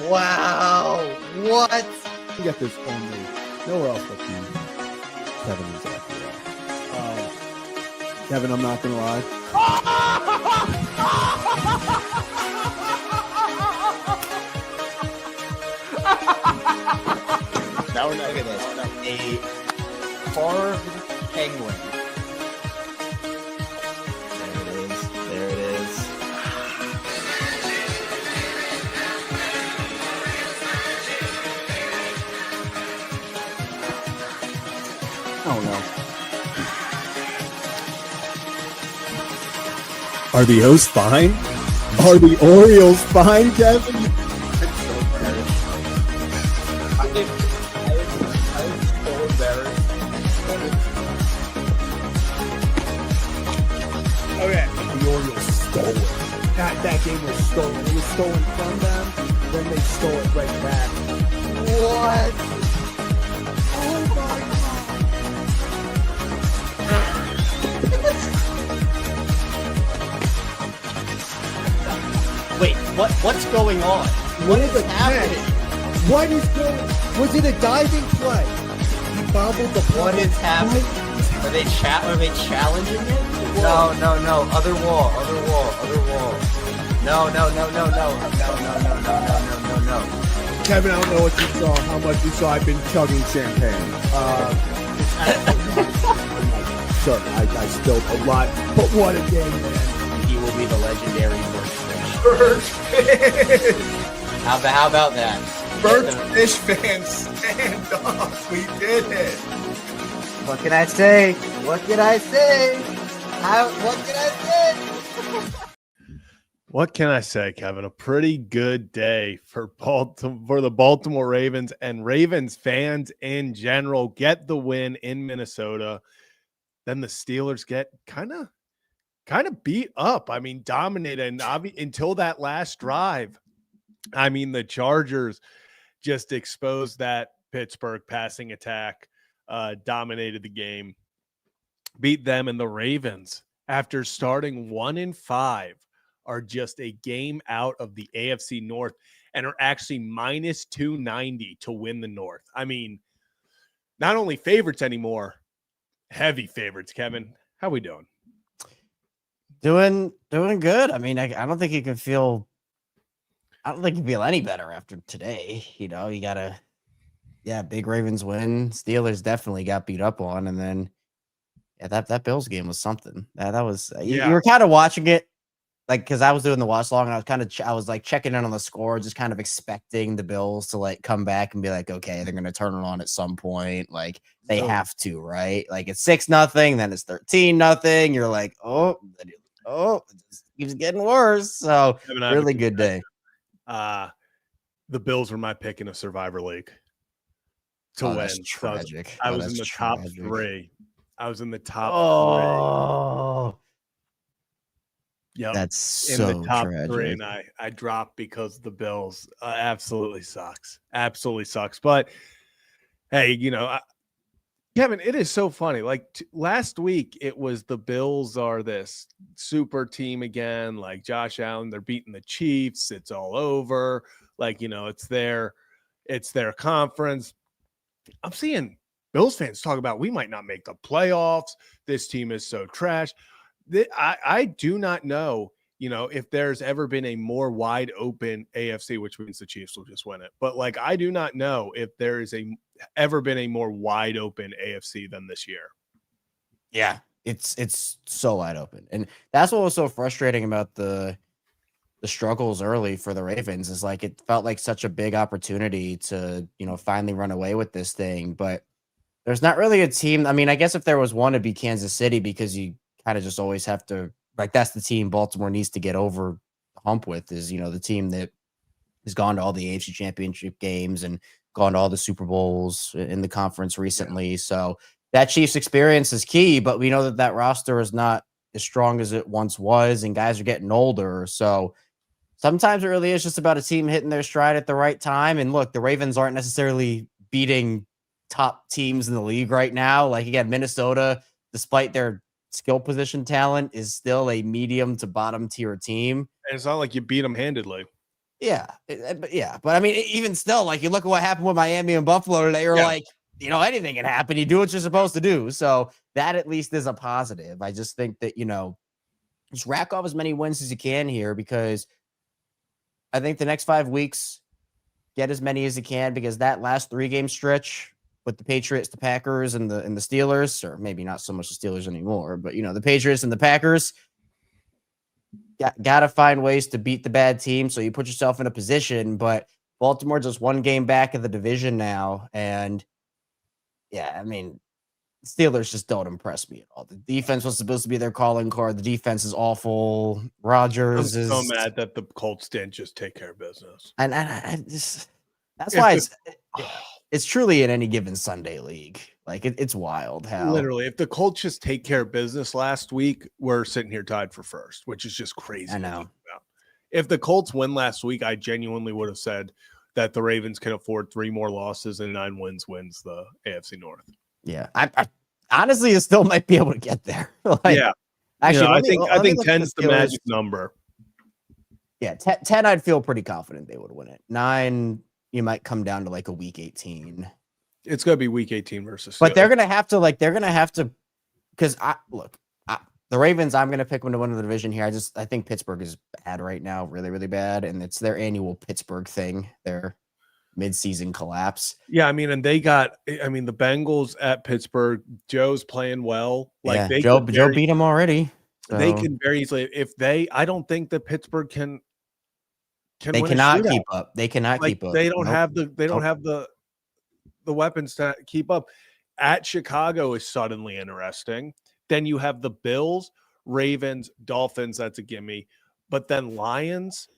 Wow. What? You got this only nowhere else but you, Kevin and Zach. Kevin, I'm not going to lie. Now we're not going to a carved penguin. There it is. Oh, no. Are the O's fine? Are the Orioles fine, Kevin? I'm so embarrassed. Okay. The Orioles stole it. That game was stolen. It was stolen from them, then they stole it right back. What? Oh, my God. Wait, what's going on? What is happening? What is going on? Was it a diving play? He bobbled the play. What is happening? Are they challenging it? No. Other wall. No. Kevin, I don't know what you saw, how much you saw. I've been chugging champagne. Sure, I spilled a lot, but what a game, man. He will be the legendary Birdfish. How about that? Birdfish fans, stand up. We did it. What can I say? What can I say? What can I say, Kevin? A pretty good day for the Baltimore Ravens and Ravens fans in general. Get the win in Minnesota. Then the Steelers get kind of beat up. I mean, dominated and until that last drive. I mean, the Chargers just exposed that Pittsburgh passing attack, dominated the game, beat them, and the Ravens, after starting 1-5, are just a game out of the AFC North and are actually minus 290 to win the North. I mean, not only favorites anymore, heavy favorites. Kevin, how we doing? Doing good. I mean, I don't think you can feel any better after today. You know, you gotta, big Ravens win. Steelers definitely got beat up on, and then that Bills game was something. That was you were kind of watching it, like, because I was doing the watch along, and I was like checking in on the score, just kind of expecting the Bills to like come back and be like, okay, they're gonna turn it on at some point. Like they have to, right? Like it's 6-0, then it's 13-0. You're like, oh, it just keeps getting worse. So really good day. The Bills were my pick in a Survivor League to win. That's tragic. I was in the top 3. I was in the top 3. Yep. That's so in the top tragic. 3, and I dropped because the Bills absolutely sucks. But hey, you know, Kevin, it is so funny. Like last week, it was the Bills are this super team again. Like Josh Allen, they're beating the Chiefs. It's all over. Like, you know, it's their conference. I'm seeing Bills fans talk about we might not make the playoffs. This team is so trash. I do not know, you know, if there's ever been a more wide open AFC, which means the Chiefs will just win it. But like, I do not know if there is ever been a more wide open AFC than this year. Yeah, it's so wide open. And that's what was so frustrating about the struggles early for the Ravens, is like it felt like such a big opportunity to, you know, finally run away with this thing. But there's not really a team. I mean, I guess if there was one, it'd be Kansas City, because you kind of just always have to, like, that's the team Baltimore needs to get over the hump with, is, you know, the team that has gone to all the AFC championship games and gone to all the Super Bowls in the conference recently. So that Chiefs experience is key, but we know that roster is not as strong as it once was, and guys are getting older. So sometimes it really is just about a team hitting their stride at the right time. And look, the Ravens aren't necessarily beating top teams in the league right now. Like, again, Minnesota, despite their skill position talent, is still a medium to bottom tier team. And it's not like you beat them handedly. But I mean, even still, like, you look at what happened with Miami and Buffalo today, you're like, anything can happen. You do what you're supposed to do. So that at least is a positive. I just think that, just rack off as many wins as you can here, because I think the next 5 weeks, get as many as you can, because that last 3-game stretch with the Patriots, the Packers, and the Steelers, or maybe not so much the Steelers anymore, but the Patriots and the Packers, got to find ways to beat the bad team. So you put yourself in a position, but Baltimore just 1 game back of the division now. And I mean, Steelers just don't impress me at all. The defense was supposed to be their calling card. The defense is awful. Rodgers I'm is so mad that the Colts didn't just take care of business. And I just, that's why it's truly in any given Sunday league. Like, it's wild how literally, if the Colts just take care of business last week, we're sitting here tied for first, which is just crazy. I know. If the Colts win last week, I genuinely would have said that the Ravens can afford 3 more losses and 9 wins the AFC North. Yeah, I honestly, it still might be able to get there. Actually, I think 10's the magic number. Yeah, 10, I'd feel pretty confident they would win it. 9, you might come down to like a week 18. It's going to be week 18 versus But they're going to have to, because the Ravens, I'm going to pick them to win the division here. I think Pittsburgh is bad right now, really, really bad. And it's their annual Pittsburgh thing, their mid-season collapse. Yeah, I mean, and the Bengals at Pittsburgh, Joe's playing well. Like, Joe beat them already. So. They can very easily, I don't think that Pittsburgh can they cannot keep up. They cannot keep up. They don't have the weapons to keep up. At Chicago is suddenly interesting. Then you have the Bills, Ravens, Dolphins. That's a gimme. But then Lions,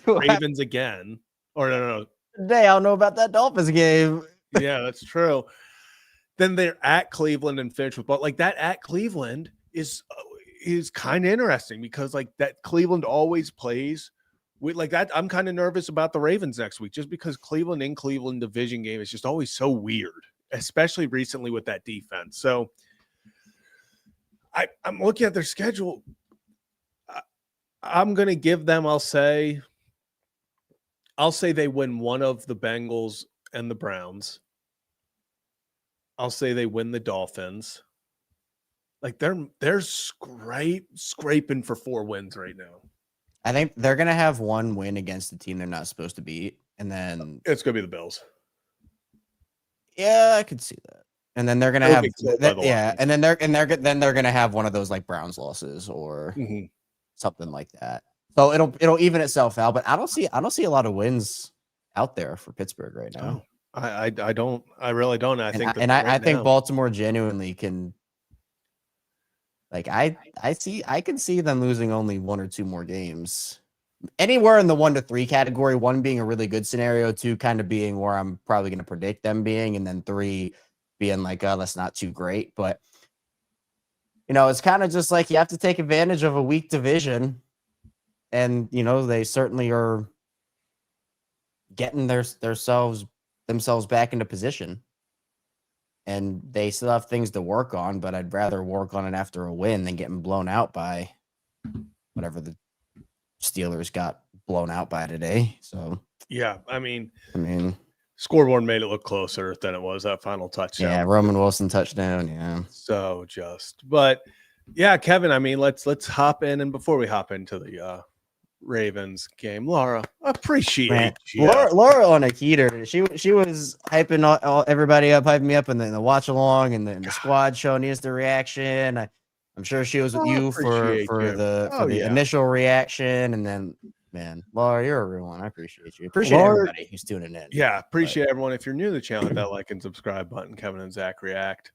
Ravens again. Or no. Today, I don't know about that Dolphins game. Yeah, that's true. Then they're at Cleveland and finish with, but like that at Cleveland is kind of interesting, because like that Cleveland always plays with like that. I'm kind of nervous about the Ravens next week, just because Cleveland in Cleveland division game is just always so weird, especially recently with that defense. So I'm looking at their schedule. I'm going to give them, I'll say they win one of the Bengals and the Browns. I'll say they win the Dolphins. Like they're scraping for 4 wins right now. I think they're going to have 1 win against the team they're not supposed to beat. And then it's going to be the Bills. Yeah, I could see that. And then they're going to have and then they're going to have one of those like Browns losses or something like that. So it'll even itself out, but I don't see a lot of wins out there for Pittsburgh right now. Oh, I really don't. I think Baltimore genuinely can. Like I can see them losing only 1 or 2 more games, anywhere in the 1 to 3 category. 1 being a really good scenario, 2 kind of being where I'm probably going to predict them being, and then 3 being like, oh, that's not too great. But it's kind of just like you have to take advantage of a weak division, and they certainly are getting themselves back into position. And they still have things to work on, but I'd rather work on it after a win than getting blown out by whatever the Steelers got blown out by today. So yeah, I mean, scoreboard made it look closer than it was, that final touchdown. Yeah, Roman Wilson touchdown. Yeah. So but yeah, Kevin, I mean, let's hop in, and before we hop into the Ravens game, Laura, appreciate you. Laura on a heater. She was hyping everybody up, hyping me up, and then the watch along and the squad show needs the reaction. I'm sure she was with you for the initial reaction, and then man, Laura, you're a real one. I appreciate you. Appreciate everybody who's tuning in. Yeah, appreciate everyone. If you're new to the channel, hit that like and subscribe button. Kevin and Zach react.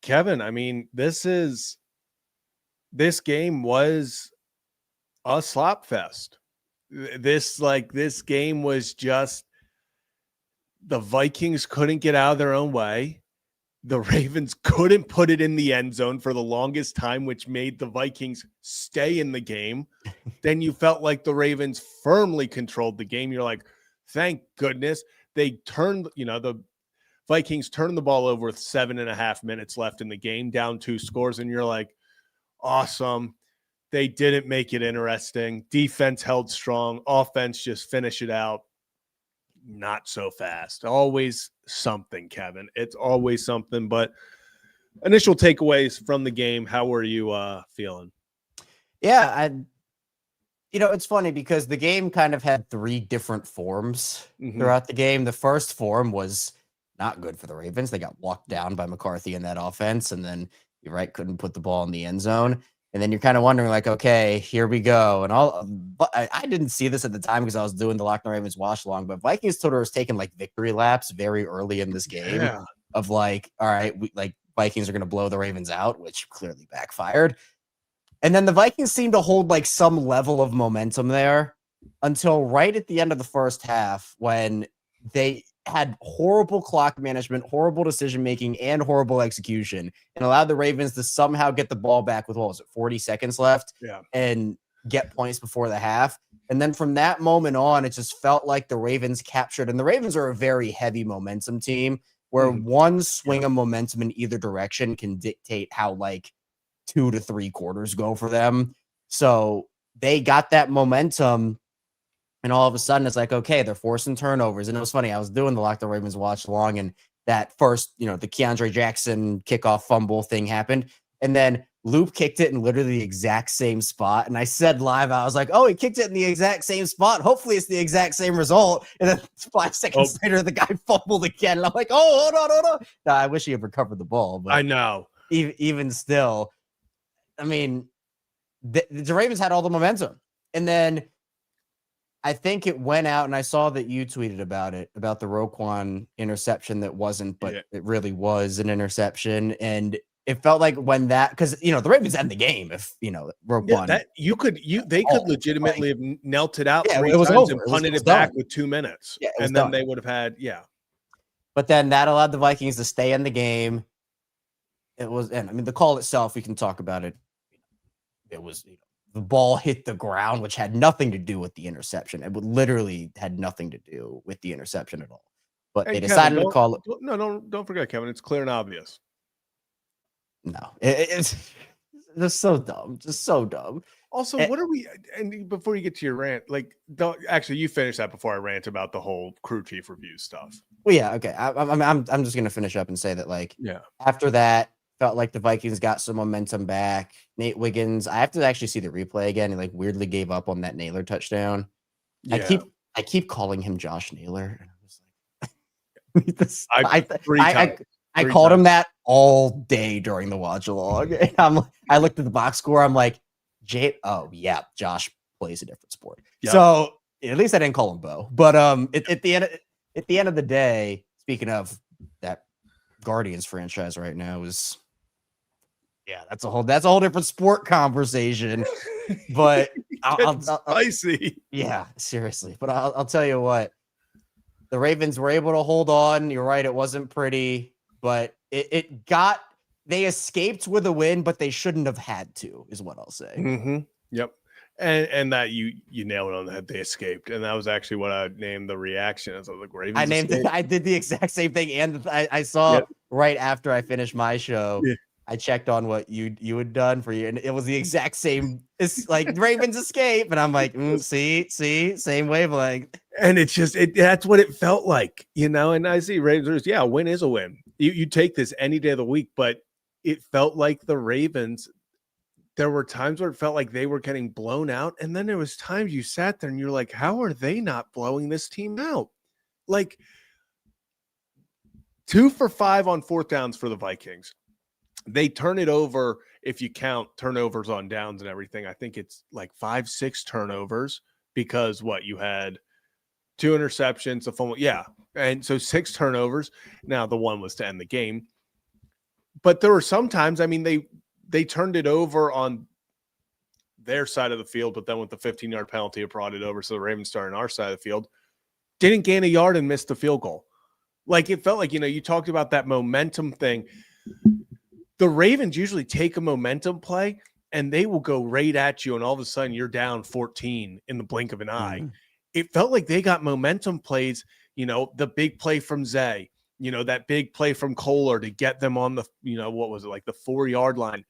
Kevin, I mean, this game was a slop fest. This game was just the Vikings couldn't get out of their own way. The Ravens couldn't put it in the end zone for the longest time, which made the Vikings stay in the game. Then you felt like the Ravens firmly controlled the game. You're like, thank goodness. The Vikings turned the ball over with 7.5 minutes left in the game, down 2 scores, and you're like, awesome. They didn't make it interesting. Defense held strong. Offense just finish it out. Not so fast. Always something, Kevin. It's always something. But initial takeaways from the game. How were you feeling? Yeah, it's funny because the game kind of had 3 different forms throughout the game. The first form was not good for the Ravens. They got walked down by McCarthy in that offense, and then you're right, couldn't put the ball in the end zone. And then you're kind of wondering, like, okay, here we go. And but I didn't see this at the time because I was doing the Locked On Ravens watch along. But Vikings Twitter was taking like victory laps very early in this game of like, all right, Vikings are going to blow the Ravens out, which clearly backfired. And then the Vikings seemed to hold like some level of momentum there until right at the end of the first half when they had horrible clock management, horrible decision-making, and horrible execution, and allowed the Ravens to somehow get the ball back with, 40 seconds left and get points before the half. And then from that moment on, it just felt like the Ravens captured, and the Ravens are a very heavy momentum team where one swing of momentum in either direction can dictate how like 2 to 3 quarters go for them. So they got that momentum, and all of a sudden it's like, okay, they're forcing turnovers. And it was funny. I was doing the Locked On Ravens watch along, and that first, the Keandre Jackson kickoff fumble thing happened. And then Loop kicked it in literally the exact same spot. And I said live, I was like, oh, he kicked it in the exact same spot. Hopefully it's the exact same result. And then 5 seconds later, the guy fumbled again. And I'm like, oh, hold on. No, I wish he had recovered the ball. But I know. Even still, I mean, the Ravens had all the momentum. And then I think it went out, and I saw that you tweeted about it, about the Roquan interception that wasn't, but it really was an interception. And it felt like when that, because, the Ravens end the game if, Roquan. They could legitimately have knelt it out 3 was times over. and punted it back with 2 minutes. And then they would have had, But then that allowed the Vikings to stay in the game. It was, and I mean, the call itself, we can talk about it. It was, the ball hit the ground, which had nothing to do with the interception. It literally had nothing to do with the interception at all. But they decided to call it. No, don't forget, Kevin. It's clear and obvious. No, it's just so dumb. Just so dumb. Also, what are we? And before you get to your rant, actually, you finish that before I rant about the whole crew chief review stuff. Well, yeah, okay. I'm just gonna finish up and say that, after that, felt like the Vikings got some momentum back. Nate Wiggins, I have to actually see the replay again. He weirdly gave up on that Naylor touchdown. Yeah. I keep calling him Josh Naylor. And I'm just like, I called him that all day during the watch along. And I looked at the box score. I'm like, Josh plays a different sport. Yep. So at least I didn't call him Bo. But at the end of the day, speaking of that Guardians franchise right now is. Yeah, that's a whole different sport conversation. But I'll spicy. Yeah, seriously. But I'll tell you what, the Ravens were able to hold on. You're right, it wasn't pretty, but they escaped with a win, but they shouldn't have had to, is what I'll say. Mm-hmm. Yep. And that you nailed it on the head. They escaped, and that was actually what I named the reaction. As the Ravens. I did the exact same thing, and I saw right after I finished my show. Yeah. I checked on what you had done for you, and it was the exact same. It's like Ravens escape, and I'm like, see, same wavelength. And it's just that's what it felt like, And I see Ravens. Yeah, a win is a win. You take this any day of the week, but it felt like the Ravens. There were times where it felt like they were getting blown out, and then there was times you sat there and you're like, how are they not blowing this team out? 2 for 5 on 4th downs for the Vikings. They turn it over if you count turnovers on downs and everything. I think it's 5-6 turnovers because you had 2 interceptions, a fumble. Yeah. And so 6 turnovers. Now the one was to end the game. But there were some times, they turned it over on their side of the field, but then with the 15-yard penalty, it brought it over. So the Ravens started on our side of the field. Didn't gain a yard and missed the field goal. It felt like, you talked about that momentum thing. The Ravens usually take a momentum play and they will go right at you, and all of a sudden you're down 14 in the blink of an eye. It felt like they got momentum plays, the big play from Zay, that big play from Kohler to get them on the, what was it, the 4-yard line.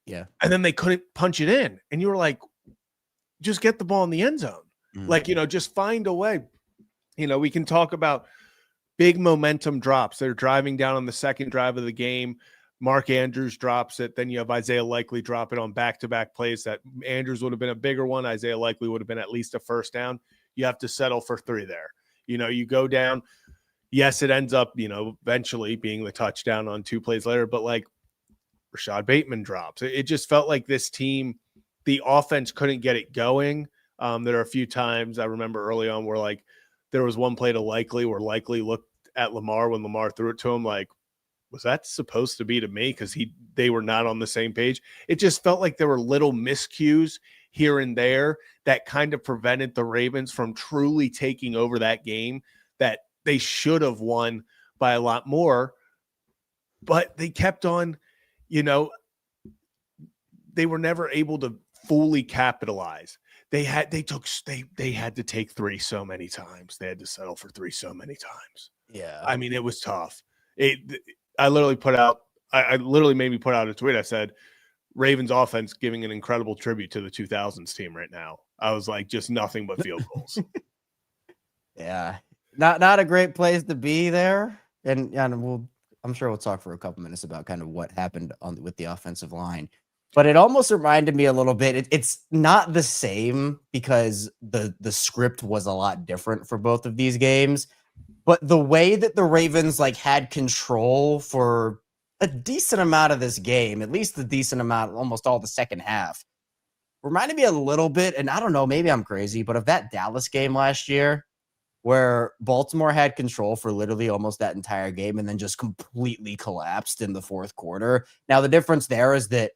Yeah. And then they couldn't punch it in. And you were like, just get the ball in the end zone. Like, just find a way. We can talk about big momentum drops. They're driving down on the second drive of the game. Mark Andrews drops it. Then you have Isaiah Likely drop it on back-to-back plays that Andrews would have been a bigger one. Isaiah Likely would have been at least a first down. You have to settle for 3 there. You go down. Yes, it ends up, eventually being the touchdown on 2 plays later, but like Rashad Bateman drops. It just felt like this team, the offense couldn't get it going. There are a few times I remember early on where like there was one play to Likely where Likely looked at Lamar when Lamar threw it to him like, was that supposed to be to me? Because they were not on the same page. It just felt like there were little miscues here and there that kind of prevented the Ravens from truly taking over that game that they should have won by a lot more. But they kept on, they were never able to fully capitalize. They had to take 3 so many times. They had to settle for 3 so many times. Yeah. I mean, it was tough. I literally made me put out a tweet. I said, Ravens offense giving an incredible tribute to the 2000s team right now. I was like, just nothing but field goals. Yeah. Not a great place to be there. And I'm sure we'll talk for a couple minutes about kind of what happened with the offensive line. But it almost reminded me a little bit. It's not the same because the script was a lot different for both of these games. But the way that the Ravens had control for a decent amount of this game, at least a decent amount, almost all the second half, reminded me a little bit, and I don't know, maybe I'm crazy, but of that Dallas game last year where Baltimore had control for literally almost that entire game and then just completely collapsed in the fourth quarter. Now, the difference there is that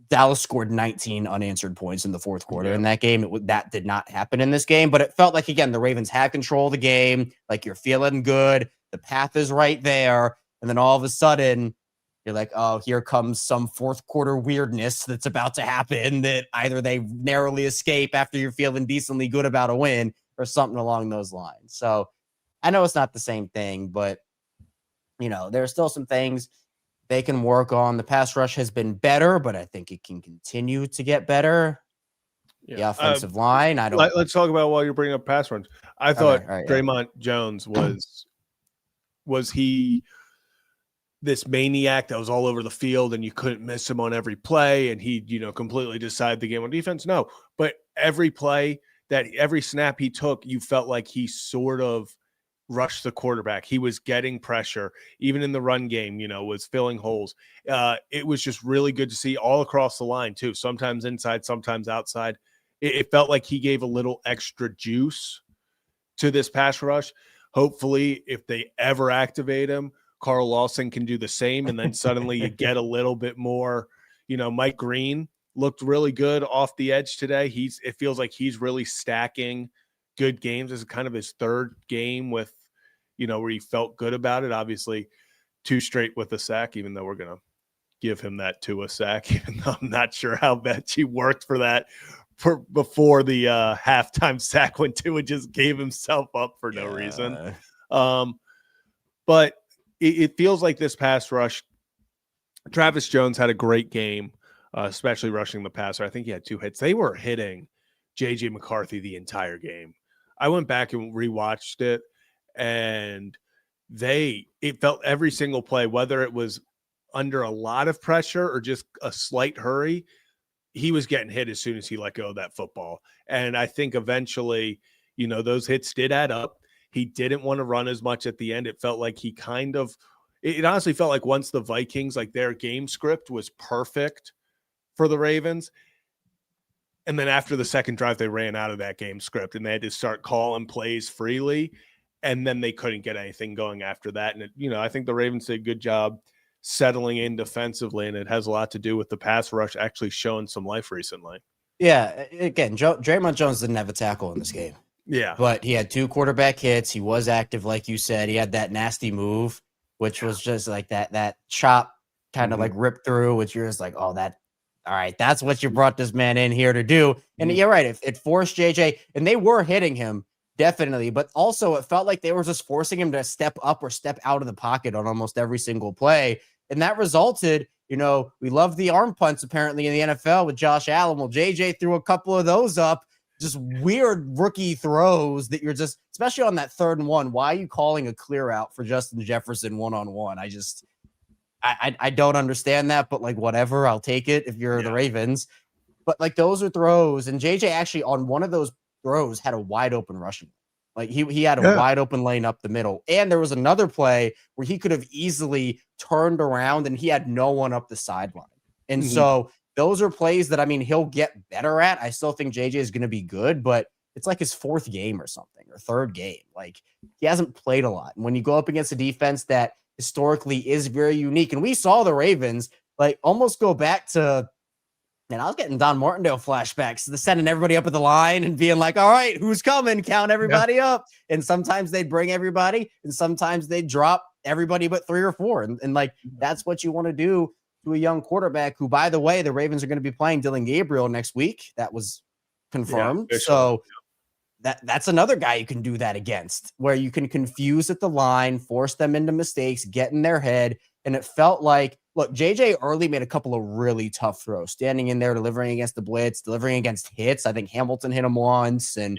Dallas scored 19 unanswered points in the fourth quarter in that game. That did not happen in this game, but it felt like, again, the Ravens had control of the game. Like, you're feeling good. The path is right there. And then all of a sudden, you're like, oh, here comes some fourth quarter weirdness that's about to happen that either they narrowly escape after you're feeling decently good about a win or something along those lines. So I know it's not the same thing, but, there are still some things they can work on. The pass rush has been better, but I think it can continue to get better. Yeah. The offensive line, Let's talk about while you're bringing up pass runs. I thought Draymond Jones was he this maniac that was all over the field and you couldn't miss him on every play and he, completely decided the game on defense? No, but every snap he took, you felt like he sort of rushed the quarterback. He was getting pressure, even in the run game, was filling holes. It was just really good to see all across the line too. Sometimes inside, sometimes outside. It felt like he gave a little extra juice to this pass rush. Hopefully, if they ever activate him, Carl Lawson can do the same. And then suddenly you get a little bit more, Mike Green looked really good off the edge today. It feels like he's really stacking good games. This is kind of his 3rd game with, where he felt good about it. Obviously 2 straight with a sack, even though we're going to give him that to a sack, even though I'm not sure how much he worked for that before the halftime sack when Tua just gave himself up for no reason. But it feels like this pass rush, Travis Jones had a great game, especially rushing the passer. I think he had 2 hits. They were hitting J.J. McCarthy the entire game. I went back and rewatched it, and it felt every single play, whether it was under a lot of pressure or just a slight hurry, he was getting hit as soon as he let go of that football. And I think eventually, those hits did add up. He didn't want to run as much at the end. It felt like it honestly felt like once the Vikings, their game script was perfect for the Ravens. And then after the second drive, they ran out of that game script and they had to start calling plays freely. And then they couldn't get anything going after that. And, I think the Ravens did a good job settling in defensively, and it has a lot to do with the pass rush actually showing some life recently. Yeah. Again, Draymond Jones didn't have a tackle in this game. Yeah. But he had 2 quarterback hits. He was active, like you said. He had that nasty move, which was just like that chop kind of ripped through, which you're just like, oh, all right, that's what you brought this man in here to do. And you're right. It forced JJ, and they were hitting him, definitely. But also it felt like they were just forcing him to step up or step out of the pocket on almost every single play. And that resulted We love the arm punts apparently in the NFL with Josh Allen. Well, JJ threw a couple of those up, just weird rookie throws that you're just, especially on that 3rd and 1. Why are you calling a clear out for Justin Jefferson one-on-one? I don't understand that, but like whatever, I'll take it if you're the Ravens. But like those are throws, and JJ actually on one of those throws had a wide open rushing. Like he had a wide open lane up the middle. And there was another play where he could have easily turned around and he had no one up the sideline. And so those are plays that, I mean, he'll get better at. I still think JJ is going to be good, but it's like his 4th game or something, or 3rd game. Like he hasn't played a lot. And when you go up against a defense that historically is very unique, and we saw the Ravens like almost go back to, and I was getting Don Martindale flashbacks, sending everybody up at the line and being like, all right, who's coming? Count everybody up. And sometimes they'd bring everybody, and sometimes they'd drop everybody but 3 or 4. And like, that's what you want to do to a young quarterback who, by the way, the Ravens are going to be playing Dylan Gabriel next week. That was confirmed. So that's another guy you can do that against, where you can confuse at the line, force them into mistakes, get in their head. And it felt like, look, JJ early made a couple of really tough throws, standing in there, delivering against the blitz, delivering against hits. I think Hamilton hit him once, and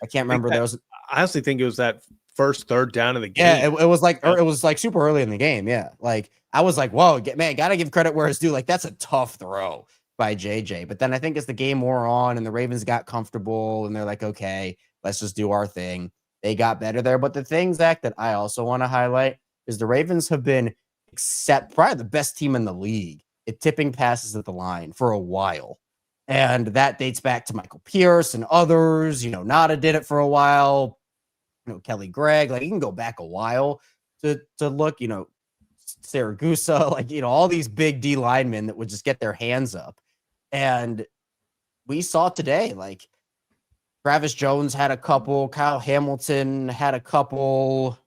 I can't remember. I honestly think it was that first 3rd down of the game. Yeah, it was like super early in the game. Yeah, like I was like, whoa, man, gotta give credit where it's due. Like that's a tough throw by JJ. But then I think as the game wore on and the Ravens got comfortable and they're like, okay, let's just do our thing. They got better there. But the thing, Zach, that I also want to highlight is the Ravens have been probably the best team in the league at tipping passes at the line for a while. And that dates back to Michael Pierce and others. Nada did it for a while. Kelly Gregg, like you can go back a while to look, Saragusa, like, all these big D linemen that would just get their hands up. And we saw today, like Travis Jones had a couple, Kyle Hamilton had a couple.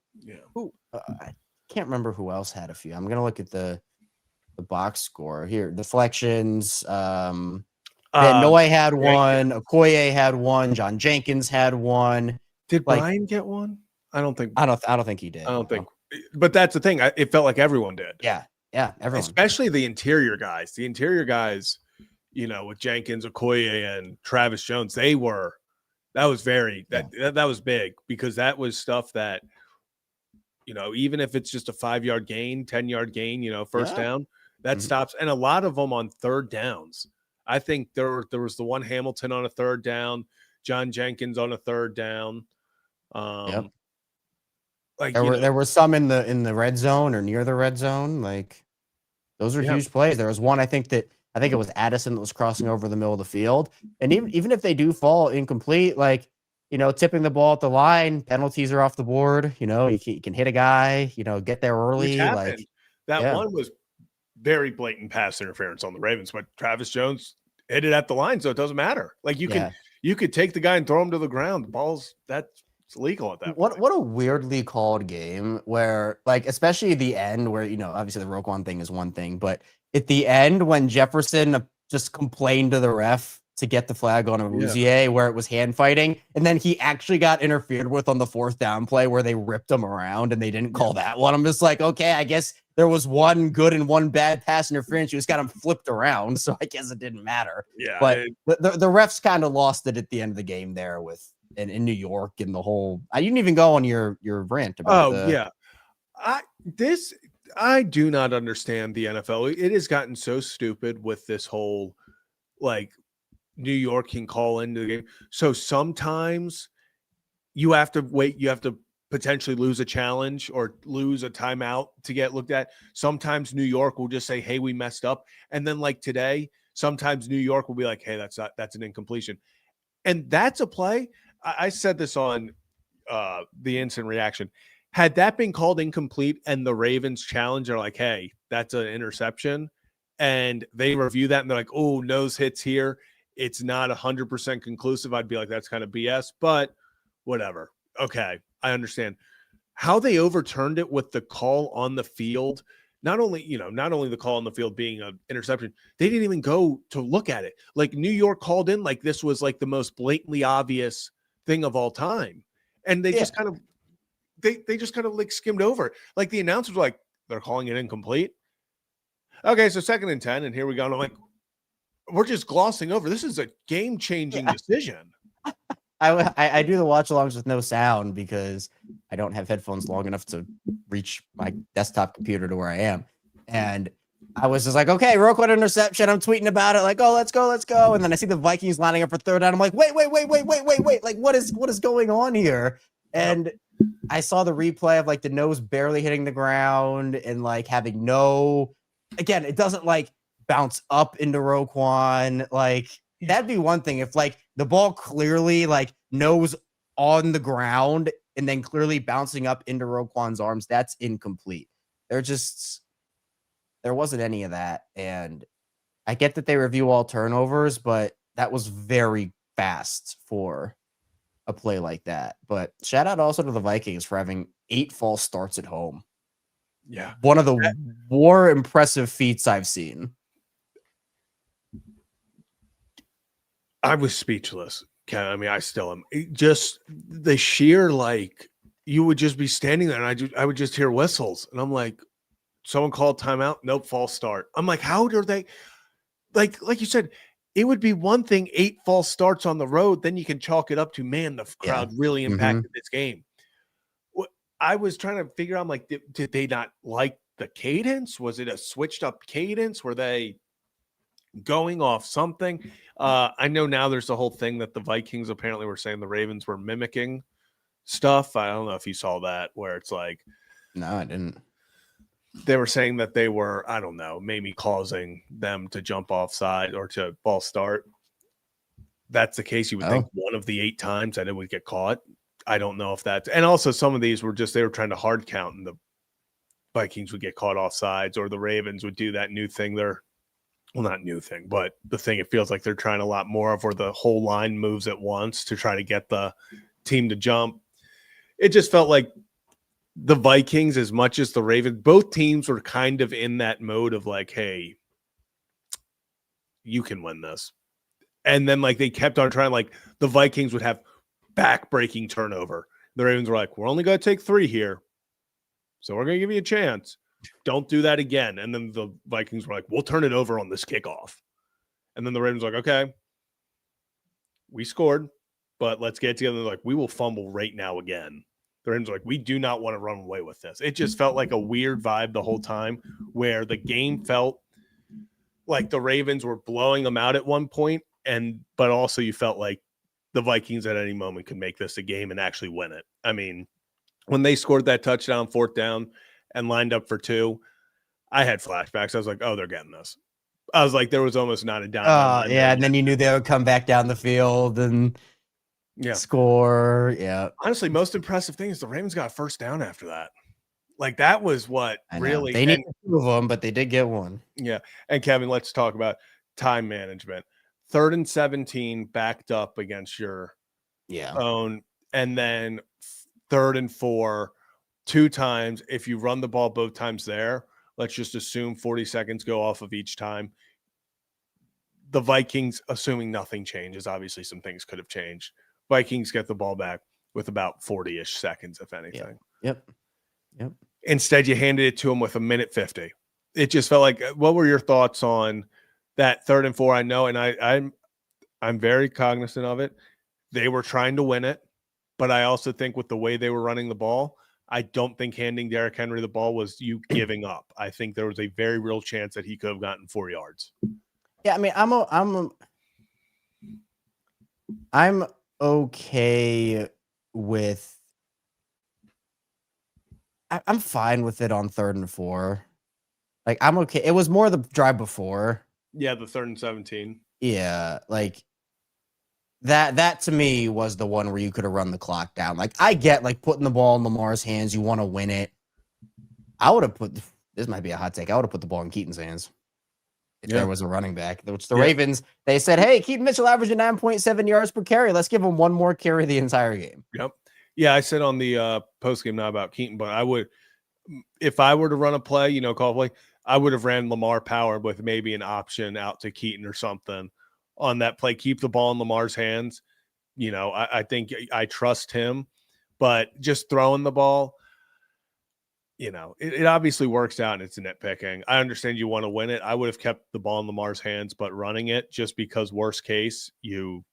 I can't remember who else had a few. I'm gonna look at the box score here. Deflections. Noy had one. Okoye had one. John Jenkins had one. Did Brian get one? I don't think he did. I don't think. But that's the thing. It felt like everyone did. Yeah, everyone. Especially the interior guys. The interior guys, with Jenkins, Okoye, and Travis Jones, that was that was big, because that was stuff that, even if it's just a 5-yard gain, 10-yard gain, first down, that stops. And a lot of them on 3rd downs. I think there was the one Hamilton on a 3rd down, John Jenkins on a 3rd down. Like there were some in the red zone or near the red zone. Like those are huge plays. There was one, I think it was Addison that was crossing over the middle of the field. And even if they do fall incomplete, like, tipping the ball at the line, penalties are off the board. You can hit a guy, get there early. Like one was very blatant pass interference on the Ravens, but Travis Jones hit it at the line, so it doesn't matter. Like you could take the guy and throw him to the ground. The that's legal at that point. What a weirdly called game where, like, especially the end where, obviously the Roquan thing is one thing, but at the end when Jefferson just complained to the ref to get the flag on Awuzie where it was hand fighting, and then he actually got interfered with on the 4th down play where they ripped him around and they didn't call that one. I'm just like, okay, I guess there was one good and one bad pass interference. You just got him flipped around, so I guess it didn't matter. Yeah, but the refs kind of lost it at the end of the game there with in New York and the whole. I didn't even go on your rant about. I do not understand the NFL. It has gotten so stupid with this whole, like, New York can call into the game. So sometimes you have to wait. You have to potentially lose a challenge or lose a timeout to get looked at. Sometimes New York will just say, hey, we messed up. And then, like today, sometimes New York will be like, hey, that's an incompletion. And that's a play. I said this on the instant reaction. Had that been called incomplete and the Ravens challenge are like, hey, that's an interception, and they review that and they're like, oh, nose hits here, it's not 100% conclusive, I'd be like, that's kind of BS, but whatever. Okay, I understand. How they overturned it with the call on the field, not only the call on the field being an interception, they didn't even go to look at it. Like New York called in like this was like the most blatantly obvious thing of all time. And they just kind of they just kind of like skimmed over it. Like the announcers were like, they're calling it incomplete. Okay, so 2nd and 10, and here we go. And I'm like, we're just glossing over. This is a game-changing decision. I do the watch alongs with no sound because I don't have headphones long enough to reach my desktop computer to where I am. And I was just like, okay, Roquan interception. I'm tweeting about it, like, oh, let's go, let's go. And then I see the Vikings lining up for 3rd down. I'm like, wait. Like, what is going on here? And I saw the replay of like the nose barely hitting the ground and like having no, again, it doesn't like bounce up into Roquan. Like, that'd be one thing if like the ball clearly like nose on the ground and then clearly bouncing up into Roquan's arms. That's incomplete. There wasn't any of that. And I get that they review all turnovers, but that was very fast for a play like that. But shout out also to the Vikings for having 8 false starts at home. Yeah. One of the more impressive feats I've seen. I was speechless. I mean, I still am. Just the sheer, like, you would just be standing there and I would just hear whistles. And I'm like, someone called timeout. Nope, false start. I'm like, how are they? Like you said, it would be one thing, 8 false starts on the road. Then you can chalk it up to, man, the crowd really impacted this game. I was trying to figure out, I'm like, did they not like the cadence? Was it a switched up cadence? Were they going off something? I know now there's the whole thing that the Vikings apparently were saying the Ravens were mimicking stuff. I don't know if you saw that, where it's like, no, I didn't. They were saying that they were, I don't know, maybe causing them to jump offside or to false start. That's the case. You would think one of the 8 times that it would get caught. I don't know if that's, and also some of these were just, they were trying to hard count and the Vikings would get caught offsides, or the Ravens would do that new thing. Well, not new thing, but the thing it feels like they're trying a lot more of, where the whole line moves at once to try to get the team to jump. It just felt like the Vikings, as much as the Ravens, both teams were kind of in that mode of like, hey, you can win this. And then like they kept on trying, like the Vikings would have back-breaking turnover. The Ravens were like, we're only going to take 3 here, so we're going to give you a chance. Don't do that again. And then the Vikings were like, we'll turn it over on this kickoff. And then the Ravens were like, okay, we scored, but let's get together. They're like, we will fumble right now again. The Ravens were like, we do not want to run away with this. It just felt like a weird vibe the whole time, where the game felt like the Ravens were blowing them out at one point, but also you felt like the Vikings at any moment could make this a game and actually win it. I mean, when they scored that touchdown, 4th down, and lined up for 2, I had flashbacks. I was like, oh, they're getting this. I was like, there was almost not a down. Yeah, and then you knew they would come back down the field and score. Yeah. Honestly, most impressive thing is the Ravens got a 1st down after that. Like, that was what really, they need 2 of them, but they did get 1. Yeah. And Kevin, let's talk about time management. 3rd and 17 backed up against your own, and then 3rd and 4 2 times. If you run the ball both times there, let's just assume 40 seconds go off of each time. The Vikings, assuming nothing changes, obviously some things could have changed. Vikings get the ball back with about 40-ish seconds, if anything. Yep. Instead, you handed it to them with 1:50. It just felt like, what were your thoughts on that 3rd and 4? I know, and I'm very cognizant of it. They were trying to win it, but I also think with the way they were running the ball, I don't think handing Derrick Henry the ball was you giving up. I think there was a very real chance that he could have gotten 4 yards. Yeah, I mean, I'm okay with. I'm fine with it on 3rd and 4. Like, I'm okay. It was more the drive before. Yeah, the 3rd and 17. Yeah, like that to me was the one where you could have run the clock down. Like, I get like putting the ball in Lamar's hands. You want to win it. I would have this might be a hot take. I would have put the ball in Keaton's hands if there was a running back. Which the Ravens, they said, hey, Keaton Mitchell averaging 9.7 yards per carry. Let's give him 1 more carry the entire game. Yep. Yeah, I said on the post game not about Keaton, but I would, if I were to run a play, call a play, I would have ran Lamar Power with maybe an option out to Keaton or something on that play. Keep the ball in Lamar's hands. I think I trust him, but just throwing the ball, you know, it obviously works out and it's nitpicking. I understand you want to win it. I would have kept the ball in Lamar's hands, but running it just because worst case, the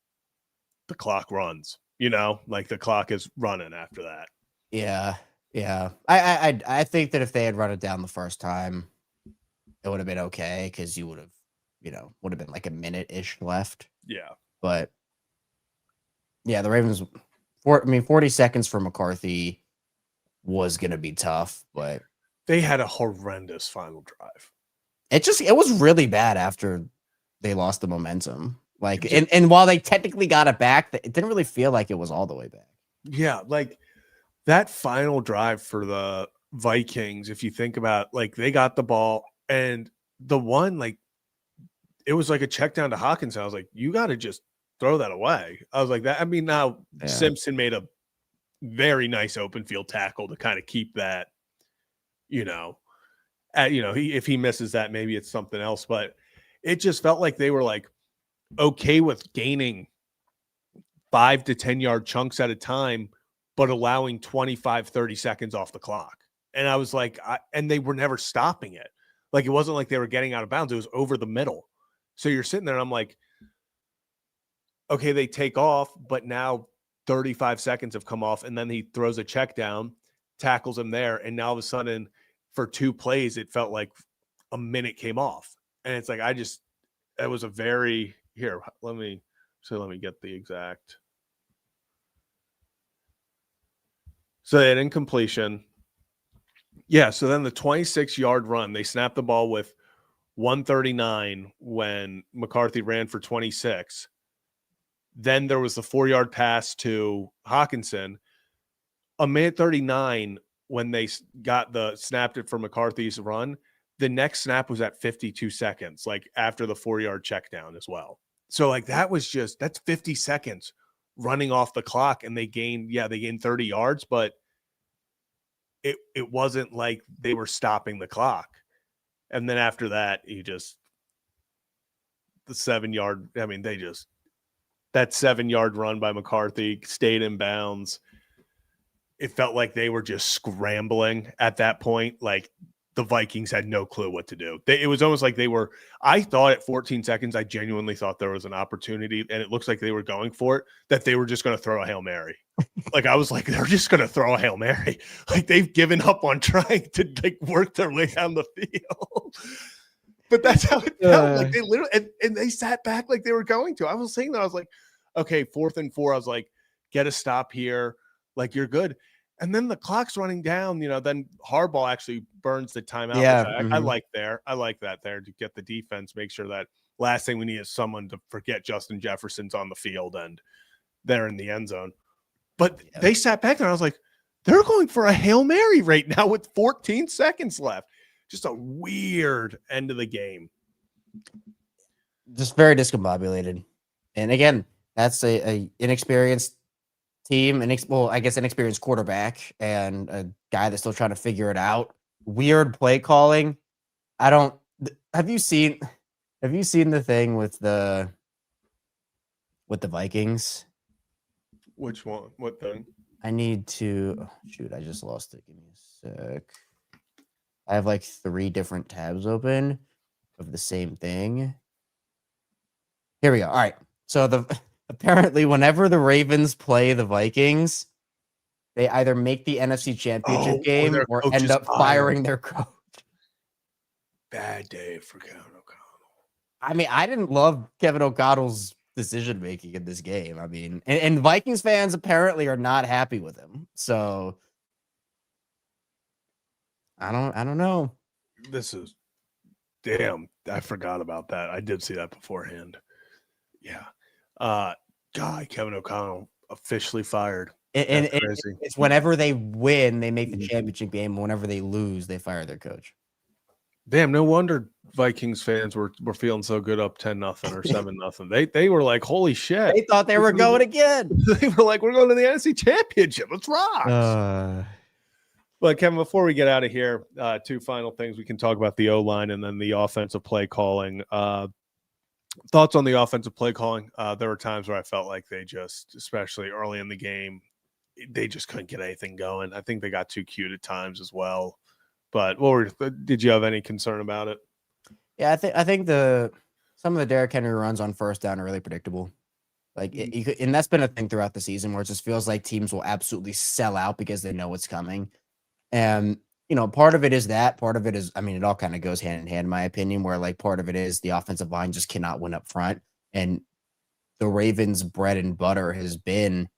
clock runs, you know, like the clock is running after that. Yeah. Yeah. I think that if they had run it down the first time, it would have been okay because you would have, would have been like a minute-ish left. Yeah. But yeah, the Ravens, 40 seconds for McCarthy was going to be tough, but they had a horrendous final drive. It was really bad after they lost the momentum. Like, and while they technically got it back, it didn't really feel like it was all the way back. Yeah. Like that final drive for the Vikings, if you think about, like, they got the ball and the one, like, it was like a check down to Hawkins. I was like, you got to just throw that away. I was like that. I mean, now Simpson made a very nice open field tackle to kind of keep that, if he misses that, maybe it's something else, but it just felt like they were like okay with gaining 5 to 10 yard chunks at a time, but allowing 25, 30 seconds off the clock. And I was like, and they were never stopping it. Like, it wasn't like they were getting out of bounds. It was over the middle. So you're sitting there and I'm like, okay, they take off, but now 35 seconds have come off. And then he throws a check down, tackles him there. And now all of a sudden for 2 plays, it felt like a minute came off. And it's like, it was a very, here, let me get the exact. So they had incompletion. Yeah. So then the 26-yard run, they snapped the ball with 139 when McCarthy ran for 26. Then there was the 4-yard pass to Hawkinson. A minute 39 when they snapped it for McCarthy's run. The next snap was at 52 seconds, like after the 4-yard check down as well. So like that's 50 seconds running off the clock, and they gained 30 yards, but it wasn't like they were stopping the clock. And then after that, the 7-yard, that 7-yard run by McCarthy stayed in bounds. It felt like they were just scrambling at that point. Like the Vikings had no clue what to do. It was almost like I thought at 14 seconds, I genuinely thought there was an opportunity, and it looks like they were going for it, that they were just going to throw a Hail Mary. Like, I was like, they're just going to throw a Hail Mary. Like, they've given up on trying to work their way down the field. But that's how it felt. Like, they literally, and they sat back like they were going to. I was saying that, I was like, okay, 4th and 4. I was like, get a stop here. Like, you're good. And then the clock's running down, then Harbaugh actually burns the timeout. Yeah. I like that there to get the defense, make sure that last thing we need is someone to forget Justin Jefferson's on the field and they're in the end zone. But they sat back there and I was like, they're going for a Hail Mary right now with 14 seconds left. Just a weird end of the game. Just very discombobulated. And again, that's a inexperienced team, an inexperienced quarterback and a guy that's still trying to figure it out. Weird play calling. Have you seen the thing with the Vikings? Which one? What thing? I need to I just lost it. Give me a sec. I have like 3 different tabs open of the same thing. Here we go. All right. So apparently whenever the Ravens play the Vikings, they either make the NFC Championship game or end up firing their coach. Bad day for Kevin O'Connell. I mean, I didn't love Kevin O'Connell's decision making in this game. I mean, and Vikings fans apparently are not happy with him. So I don't know. This is damn. I forgot about that. I did see that beforehand. Yeah. God, Kevin O'Connell officially fired. And it's whenever they win, they make the championship game. Whenever they lose, they fire their coach. Damn, no wonder Vikings fans were feeling so good up 10-0 or 7-0. They were like, holy shit. They thought they were going again. They were like, we're going to the NFC Championship. Let's rock. But Kevin, before we get out of here, 2 final things. We can talk about the O-line and then the offensive play calling. Thoughts on the offensive play calling? There were times where I felt like they just, especially early in the game, they just couldn't get anything going. I think they got too cute at times as well. But did you have any concern about it? Yeah, I think some of the Derrick Henry runs on first down are really predictable. Like, and that's been a thing throughout the season where it just feels like teams will absolutely sell out because they know what's coming. And, part of it is that. Part of it is, I mean, it all kind of goes hand in hand, in my opinion, where like part of it is the offensive line just cannot win up front. And the Ravens' bread and butter has been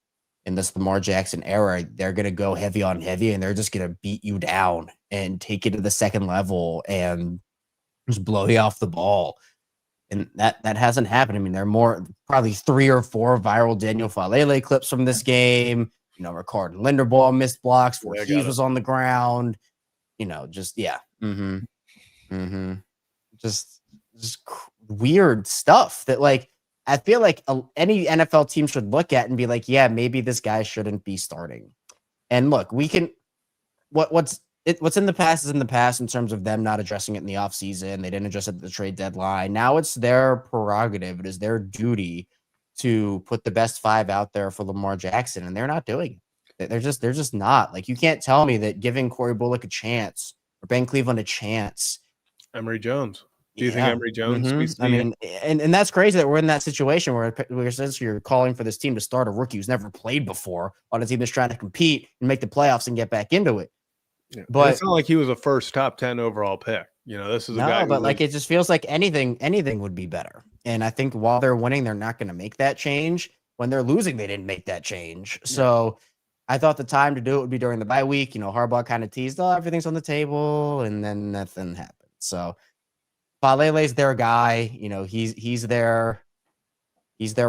in this Lamar Jackson era. They're going to go heavy on heavy and they're just going to beat you down and take you to the second level and just blow you off the ball. And that hasn't happened. I mean, there are probably 3 or 4 viral Daniel Falele clips from this game. Ricard Linderbaugh missed blocks. Voorhees was on the ground. Just just weird stuff that like I feel like any NFL team should look at and be like, yeah, maybe this guy shouldn't be starting. And look, we can what's in the past is in the past in terms of them not addressing it in the offseason. They didn't address it at the trade deadline. Now it's their prerogative. It is their duty to put the best 5 out there for Lamar Jackson, and they're not doing it. They're just not. Like, you can't tell me that giving Corey Bullock a chance or Ben Cleveland a chance. Emory Jones. Do you think Emory Jones? I mean, and that's crazy that we're in that situation where since you're calling for this team to start a rookie who's never played before on a team that's trying to compete and make the playoffs and get back into it. Yeah. But it's not like he was a first top 10 overall pick. This is a guy. But like, it just feels like anything would be better. And I think while they're winning, they're not going to make that change. When they're losing, they didn't make that change. Yeah. So I thought the time to do it would be during the bye week. Harbaugh kind of teased, everything's on the table, and then nothing happened. So Falele's their guy. He's their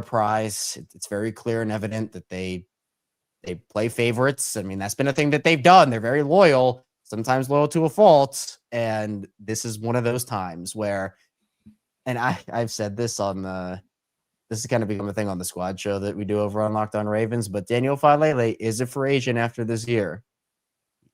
prize. It's very clear and evident that they play favorites. I mean, that's been a thing that they've done. They're very loyal, sometimes loyal to a fault. And this is one of those times where, and I've said this this is kind of become a thing on the squad show that we do over on Locked On Ravens, but Daniel Falele is a free agent after this year.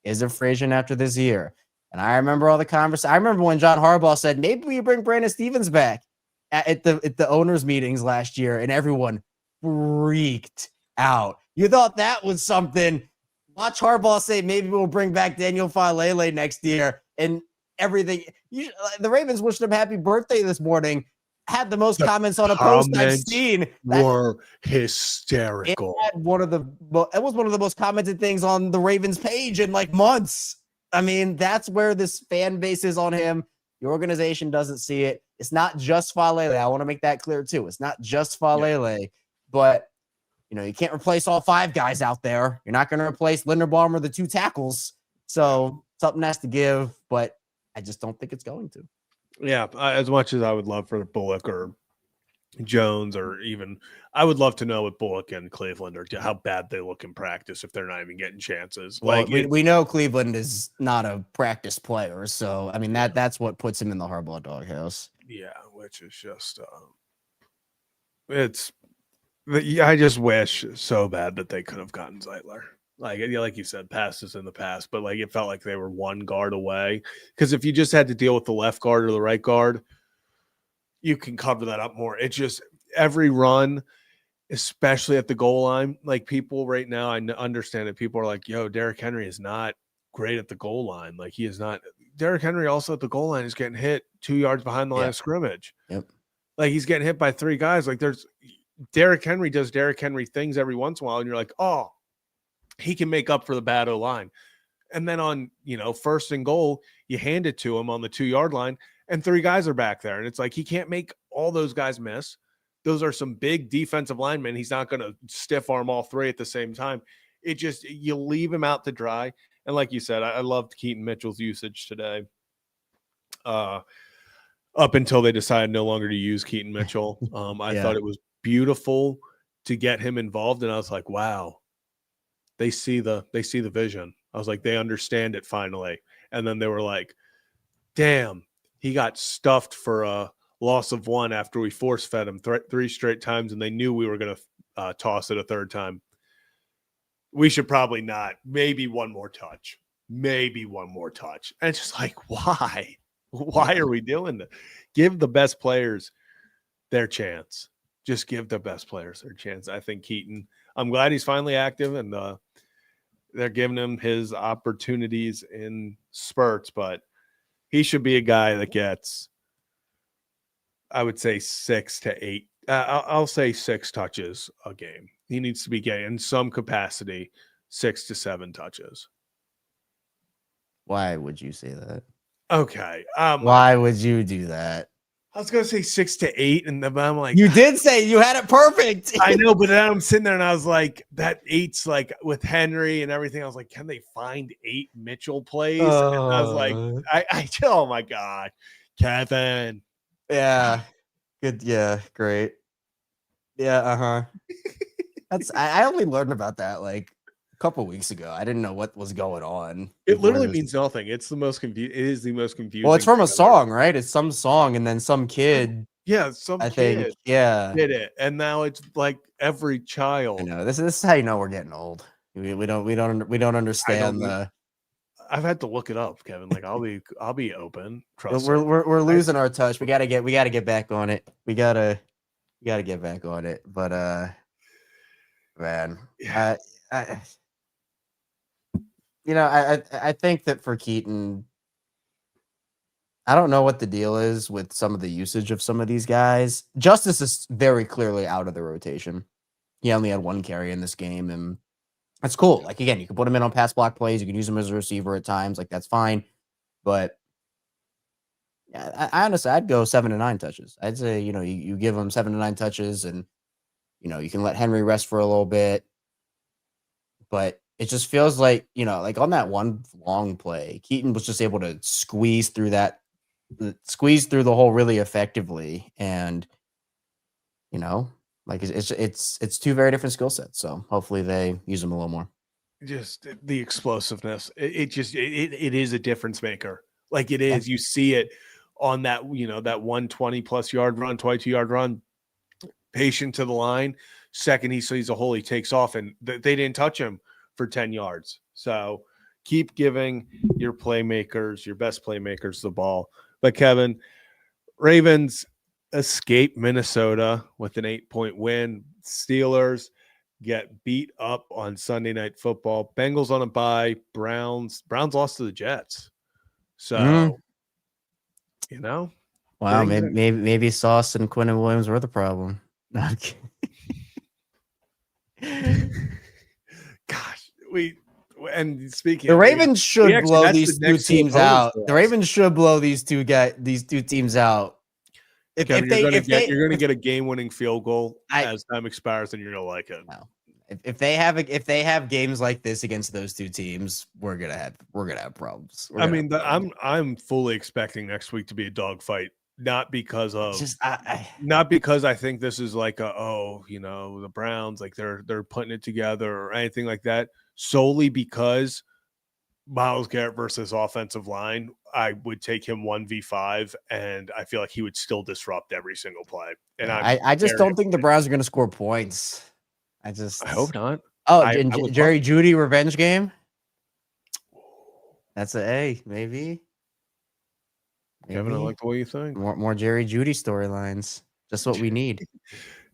And I remember all the conversations. I remember when John Harbaugh said, maybe we bring Brandon Stevens back at the owners' meetings last year, and everyone freaked out. You thought that was something. Watch Harbaugh say, maybe we'll bring back Daniel Falele next year, and everything. The Ravens wished him happy birthday this morning. Had the most comments on a post I've seen. Were hysterical. It was one of the most commented things on the Ravens page in like months. I mean, that's where this fan base is on him. The organization doesn't see it. It's not just Falele. I want to make that clear too. It's not just Falele, but you can't replace all 5 guys out there. You're not going to replace Linderbaum or the 2 tackles. So something has to give, but I just don't think it's going to. Yeah, as much as I would love for Bullock or Jones, or even I would love to know with Bullock and Cleveland or how bad they look in practice if they're not even getting chances. Well, we know Cleveland is not a practice player, so I mean that's what puts him in the Harbaugh doghouse. Yeah, which is just I just wish so bad that they could have gotten Zeitler. Like you said, passes in the past, but like it felt like they were 1 guard away. Because if you just had to deal with the left guard or the right guard, you can cover that up more. It's just every run, especially at the goal line, like people right now, I understand that people are like, yo, Derrick Henry is not great at the goal line. Like he is not. Derrick Henry also at the goal line is getting hit 2 yards behind the line of scrimmage. Yep. Like he's getting hit by 3 guys. Like Derrick Henry does Derrick Henry things every once in a while, and you're like, oh, he can make up for the bad O-line. And then on, first and goal, you hand it to him on the 2-yard line, and 3 guys are back there. And it's like he can't make all those guys miss. Those are some big defensive linemen. He's not going to stiff arm all 3 at the same time. It just, you leave him out to dry. And like you said, I loved Keaton Mitchell's usage today. Up until they decided no longer to use Keaton Mitchell. I thought it was beautiful to get him involved. And I was like, wow. They see the vision. I was like, they understand it finally. And then they were like, damn, he got stuffed for a loss of 1 after we force fed him 3 straight times. And they knew we were going to toss it a 3rd time. We should probably not. Maybe one more touch. And it's just like, why? Why are we doing that? Give the best players their chance. Just give the best players their chance. I think Keaton, I'm glad he's finally active, and They're giving him his opportunities in spurts, but he should be a guy that gets, I would say, 6 to 8. I'll say 6 touches a game. He needs to be getting in some capacity 6 to 7 touches. Why would you say that? Okay. Why would you do that? I was gonna say 6 to 8, and then I'm like, You did say you had it perfect. I know, but then I'm sitting there and I was like, that 8's like with Henry and everything. I was like, can they find 8 Mitchell plays? And I was like, oh my god, Kevin. Yeah. Good. Yeah. Great. Yeah. I only learned about that like a couple weeks ago. I didn't know what was going on. It literally means nothing. It's the most confusing. It is the most confusing. Well, it's from a song, right? It's some song, and then some kid. Yeah, I think. Yeah. Did it, and now it's like every child. I know. This is how you know we're getting old. We don't understand the. I've had to look it up, Kevin. Like I'll be open. Trust we're losing our touch. We gotta get back on it. We gotta get back on it. But man, Yeah. I think that for Keaton, I don't know what the deal is with some of the usage of some of these guys. Justice is very clearly out of the rotation. He only had 1 carry in this game, and that's cool. Like, again, you can put him in on pass block plays. You can use him as a receiver at times. Like, that's fine. But yeah, I honestly, I'd go 7 to 9 touches. I'd say, you give him 7 to 9 touches, and, you can let Henry rest for a little bit. But it just feels like, like on that one long play, Keaton was just able to squeeze through the hole really effectively. And, like it's 2 very different skill sets. So hopefully they use them a little more. Just the explosiveness. It is a difference maker. Like it is. You see it on that, that 120 plus yard run, 22-yard run, patient to the line. Second he sees a hole, he takes off, and they didn't touch him for 10 yards. So keep giving your playmakers, your best playmakers, the ball. But Kevin, Ravens escape Minnesota with an 8-point win. Steelers get beat up on Sunday Night Football. Bengals on a bye. Browns lost to the Jets. So, Wow, maybe Sauce and Quinn and Williams were the problem. Not kidding. Gosh, speaking, the Ravens should blow these 2 teams out. The Ravens should blow these 2 teams out. You're going to get a game-winning field goal as time expires, and you're going to like it. No. If they have games like this against those 2 teams, we're gonna have problems. I'm fully expecting next week to be a dogfight. Not because of not because I think this is like the Browns, like they're putting it together or anything like that. Solely because Myles Garrett versus offensive line, I would take him 1v5, and I feel like he would still disrupt every single play. And I just don't think the Browns are going to score points. I hope not. Oh, Jerry Jeudy revenge game. That's maybe. Kevin, I like the way you think. More Jerry Jeudy storylines. Just what we need.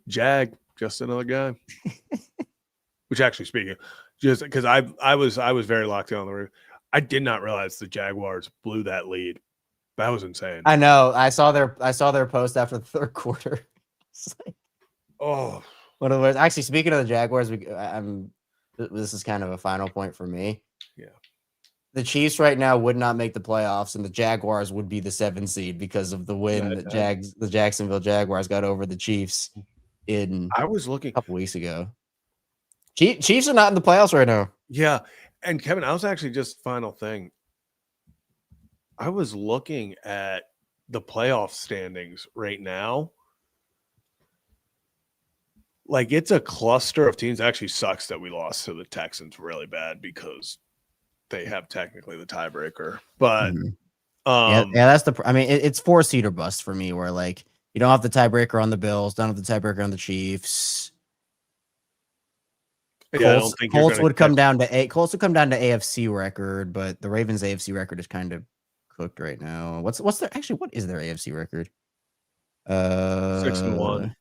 Jag, just another guy. Which, actually, speaking, just because I was very locked in on the roof. I did not realize the Jaguars blew that lead. That was insane. I know. I saw their post after the 3rd quarter. Oh, one of the words. Actually, speaking of the Jaguars, this is kind of a final point for me. Yeah. The Chiefs right now would not make the playoffs, and the Jaguars would be the 7th seed because of the win that the Jacksonville Jaguars got over the Chiefs I was looking a couple weeks ago. Chiefs are not in the playoffs right now. Yeah. And Kevin, I was actually just final thing. I was looking at the playoff standings right now. Like, it's a cluster of teams. It actually sucks that we lost to the Texans really bad because they have technically the tiebreaker. But that's it's 4 seed or bust for me, where like you don't have the tiebreaker on the Bills, don't have the tiebreaker on the Chiefs. Colts would come down to AFC record, but the Ravens AFC record is kind of cooked right now. What is their AFC record? 6-1.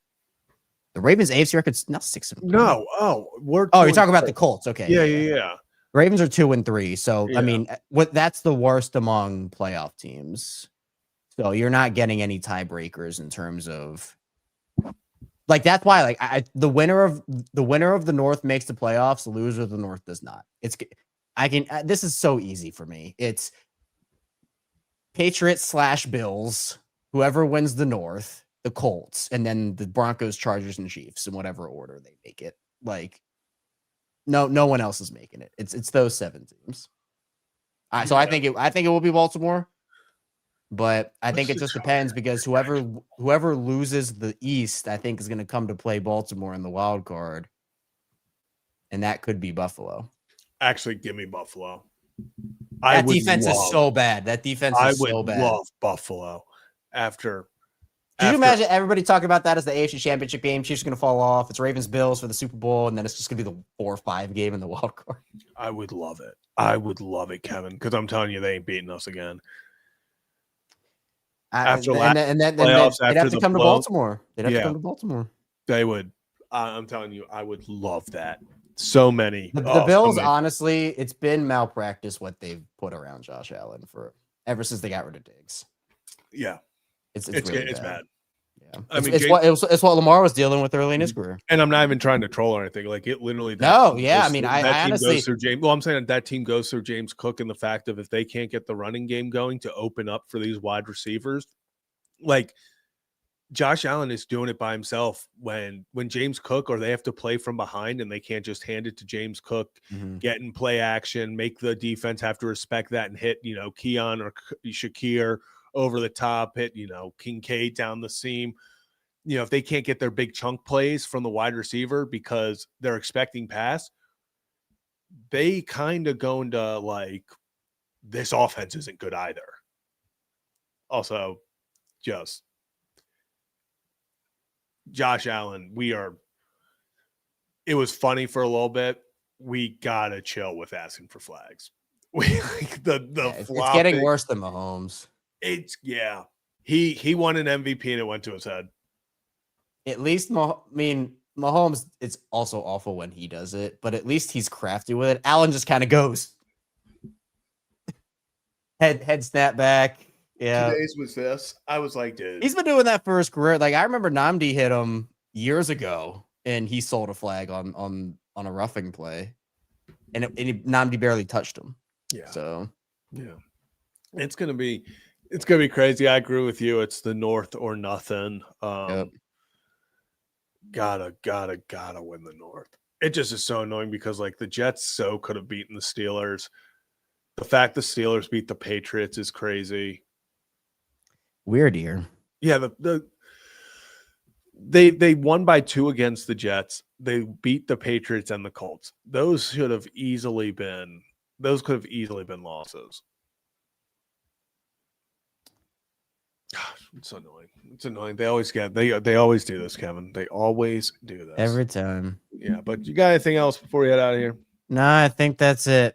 The Ravens AFC record's not 6-1. No. You're talking about the Colts. Okay. Yeah. Ravens are 2-3. So Yeah. I mean, that's the worst among playoff teams. So you're not getting any tiebreakers in terms of like that's why like the winner of the North makes the playoffs, the loser of the North does not. This is so easy for me. It's Patriots / Bills, whoever wins the North, the Colts, and then the Broncos, Chargers, and Chiefs in whatever order they make it. Like no one else is making it. It's those 7 teams. So I think it will be Baltimore. But I think it just depends because whoever loses the East, I think is going to come to play Baltimore in the wild card, and that could be Buffalo. Actually, give me Buffalo. That defense is so bad. That defense is so bad. I would love Buffalo after. Could you imagine everybody talking about that as the AFC Championship game? Chiefs are going to fall off. It's Ravens Bills for the Super Bowl, and then it's just going to be the 4 or 5 game in the wild card. I would love it. I would love it, Kevin, because I'm telling you, they ain't beating us again. After then they'd have to come to Baltimore. They'd have to come to Baltimore. They would. I'm telling you, I would love that. So many. The Bills, honestly, it's been malpractice what they've put around Josh Allen for ever since they got rid of Diggs. Yeah, it's really bad. Yeah, it's what Lamar was dealing with early in his career. And I'm not even trying to troll or anything. Like it literally. I honestly. I'm saying that team goes through James Cook and the fact of if they can't get the running game going to open up for these wide receivers, like Josh Allen is doing it by himself when James Cook or they have to play from behind and they can't just hand it to James Cook, get in play action, make the defense have to respect that and hit, Keon or Shakir over the top, hit, Kincaid down the seam. If they can't get their big chunk plays from the wide receiver because they're expecting pass, they kind of go into like, this offense isn't good either. Also, just Josh Allen, it was funny for a little bit. We gotta chill with asking for flags. It's getting worse than Mahomes. He won an MVP and it went to his head. At least Mahomes, it's also awful when he does it, but at least he's crafty with it. Allen just kind of goes head snap back. Yeah. 2 days was this. I was like, dude. He's been doing that for his career. Like I remember Namdi hit him years ago and he sold a flag on a roughing play. And Namdi barely touched him. Yeah. So yeah. It's gonna be crazy. I agree with you. It's the North or nothing. Yep. Gotta win the North. It just is so annoying because like the Jets so could have beaten the Steelers. The fact the Steelers beat the Patriots is crazy. Weird here. Yeah, they won by 2 against the Jets. They beat the Patriots and the Colts. Those could have easily been losses. Gosh, it's annoying. It's annoying. They always do this, Kevin. They always do this. Every time. Yeah, but you got anything else before we head out of here? No, I think that's it.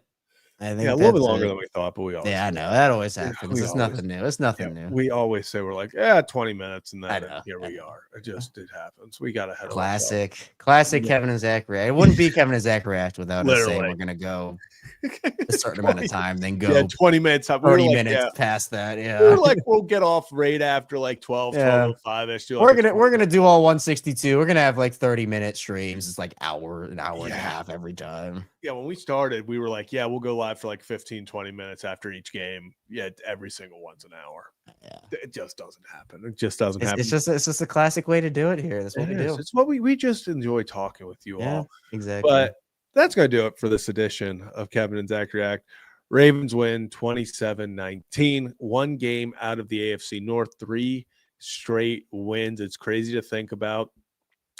I think a little bit longer than we thought, but we always I know that always happens. It's nothing new. It's nothing new. We always say we're like, 20 minutes, and then here we are. It happens. We got to head. Classic Kevin and Zach React. It wouldn't be Kevin and Zach React without us saying we're gonna go a certain amount of time, then go 20 minutes up, 30 minutes past that. Yeah, we're like we'll get off right after like 12:05 ish. We're gonna do all 162. We're gonna have like 30-minute streams. It's like an hour and a half every time. Yeah, when we started, we were like, we'll go live for like 15-20 minutes after each game. Yeah, every single one's an hour. Yeah, it just doesn't happen. It just doesn't happen. It's just a classic way to do it here. That's what we do. It's what we just enjoy talking with you all. Exactly. But that's going to do it for this edition of Kevin and Zach React. Ravens win 27-19. 1 game out of the AFC North, 3 straight wins. It's crazy to think about.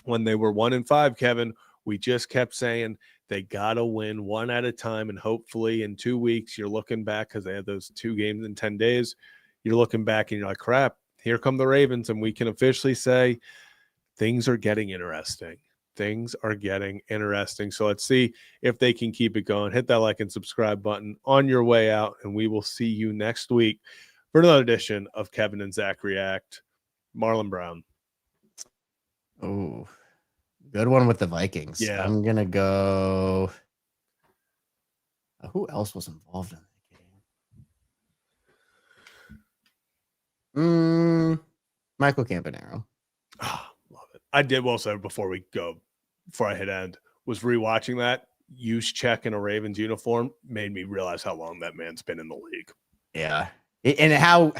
When they were 1-5, Kevin, we just kept saying they got to win 1 at a time. And hopefully in 2 weeks, you're looking back because they had those 2 games in 10 days. You're looking back and you're like, crap, here come the Ravens. And we can officially say things are getting interesting. Things are getting interesting. So let's see if they can keep it going. Hit that like and subscribe button on your way out, and we will see you next week for another edition of Kevin and Zach React. Marlon Brown. Oh, good one with the Vikings. Yeah. I'm going to go Who else was involved in that game? Michael Campanaro. Love it. I did also before I hit end, was rewatching that. Juszczyk in a Ravens uniform made me realize how long that man's been in the league. Yeah. And how